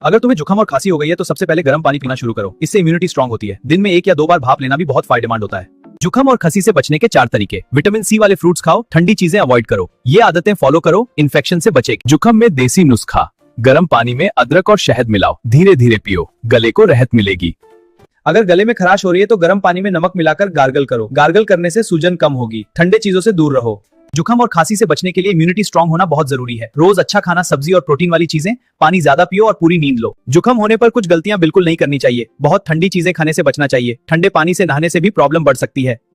अगर तुम्हें जुकाम और खांसी हो गई है तो सबसे पहले गर्म पानी पीना शुरू करो। इससे इम्यूनिटी स्ट्रांग होती है। दिन में 1 या 2 बार भाप लेना भी बहुत फायदेमंद होता है। जुकाम और खांसी से बचने के 4 तरीके। विटामिन सी वाले फ्रूट्स खाओ, ठंडी चीजें अवॉइड करो। ये आदतें फॉलो करो, इन्फेक्शन से बचेगी। जुकाम में देसी नुस्खा, गर्म पानी में अदरक और शहद मिलाओ, धीरे धीरे पियो, गले को राहत मिलेगी। अगर गले में खराश हो रही है तो गर्म पानी में नमक मिलाकर गार्गल करो। गार्गल करने से सूजन कम होगी। ठंडे चीजों से दूर रहो। जुकाम और खांसी से बचने के लिए इम्यूनिटी स्ट्रांग होना बहुत जरूरी है। रोज अच्छा खाना, सब्जी और प्रोटीन वाली चीजें, पानी ज्यादा पियो और पूरी नींद लो। जुकाम होने पर कुछ गलतियां बिल्कुल नहीं करनी चाहिए। बहुत ठंडी चीजें खाने से बचना चाहिए। ठंडे पानी से नहाने से भी प्रॉब्लम बढ़ सकती है।